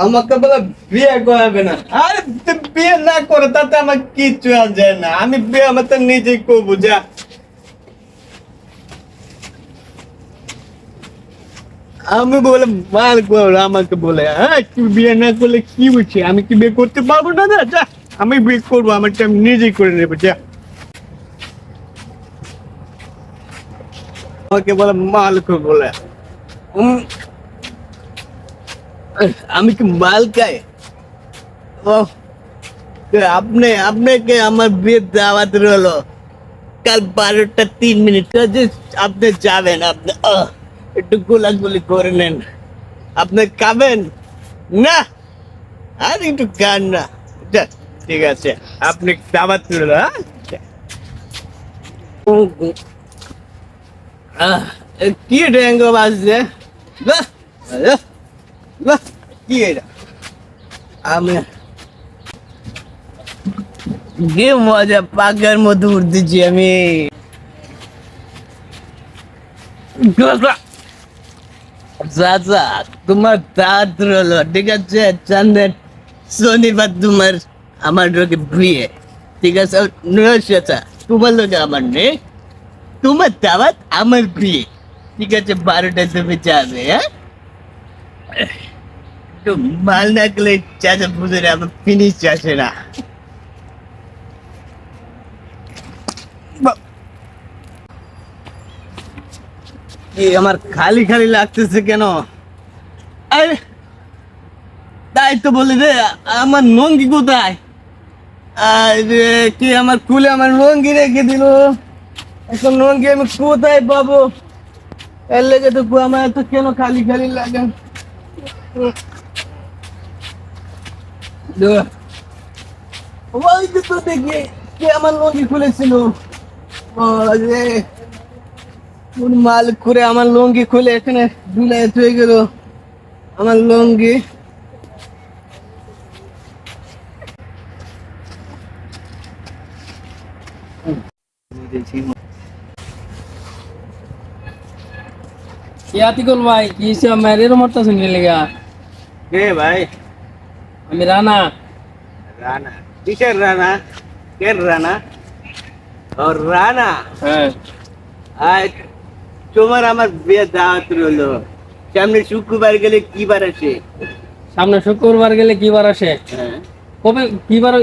আমাকে বলে বিয়ে করাবে না। আরে বিয়ে না করে তাতে আমার কিচ্ছু আর যায় না, আমি বিয়ে আমার তো নিজেই করবো। যা, আমি বলে মাল করো আমাকে বলে, হ্যাঁ তুই বিয়ে না করলে কি বুঝছি, আমি কি বিয়ে করতে পারবো না? যা, আমি বিয়ে করবো, আমারটা আমি নিজেই করে নেবো। যা, আমাকে বলে মাল করে বলে উম, আমি কি মাল খাই? ও, আপনাকে আমার বিয়ের দাওয়াত রইলো কাল 12টা 3 মিনিট। আপনি যাবেন, আপনি একটু গোলাগুলি করে নেন। আপনি খাবেন না? আর একটু খান না। যা, ঠিক আছে, আপনি দাওয়াত রইলো। কি ড্যাঙ্গো বাজছে? বাহ, বাহ, বাহ, কি এটা? আমি কি মজা, পাকার মতো উঠতেছি আমি। চাচা, তোমার দাঁত রলো, ঠিক আছে? চান্দের শনিবার তোমার আমার লোকে বিয়ে, ঠিক আছে? চাচা, তোমার লোকে আমার নেই, তোমার দাওয়াত আমার বিয়ে, ঠিক আছে? 12টায় তুমি যাবে, হ্যাঁ? একটু মাল না খেলে চাচা বুঝে না, আমার ফিনিশ আসে না। কি আমার খালি খালি লাগতেছে কেন? আরে তাই তো বলি রে, আমার লঙ্গি কোথায়? আরে কি আমার খুলে আমার লঙ্গি রেখে দিল, এখন লঙ্গি আমি কোথায় পাবো? এর লেগে তো আমার এত কেন খালি খালি লাগে? ওই তো দেখি কে আমার লঙ্গি খুলেছিল। আরে কোন মাল করে আমার লঙ্গি খুলে এখানে ঝুলে হয়ে গেল আমার লঙ্গি। ইয়াতিকুল ভাই কি সে মেরের মরতা শুনলে লেগা? কে ভাই? আমি রানা। রানা? কিসের রানা? কে রানা? ও রানা, হ্যাঁ, আজ তোমার আমার বিয়ে দাওয়াত রইলো, সামনে শুক্রবার গেলে কি বার আছে? সামনে শুক্রবার গেলে কি বার আসে? হ্যাঁ, কবে কি বার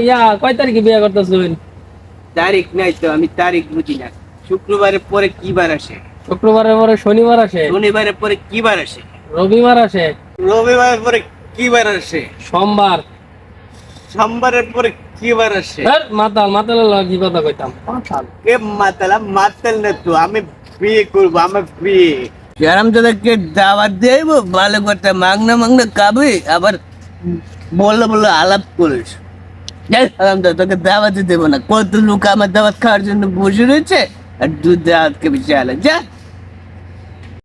কয় তারিখে বিয়ে করতেছেন? তারিখ নাই তো, আমি তারিখ বুঝি না। শুক্রবারের পরে কি বার আসে? শুক্রবারের পরে শনিবার আসে, শনিবারের পরে কি বার আসে? রবিবার আসে, রবিবারের পরে কি বার আসে? সোমবার। সোমবারের পরে কি বার আসে? মাতাল মাতাল কি কথা কইতাম, মাতাল। কে মাতাল? মাতাল না তো, আমি বিয়ে করবো, আমার বিয়ে। গ্রাম দাদাকে দাওয়াত দেব, ভালো করতে মাংনা মাংনা খাবে, আবার বললো বললো আলাপ করিস। তোকে দাওয়াত দেবো না, কত লোক আমার দাওয়াত খাওয়ার জন্য বসে রয়েছে, আর দুধ দাওয়াত কে চালে। যা।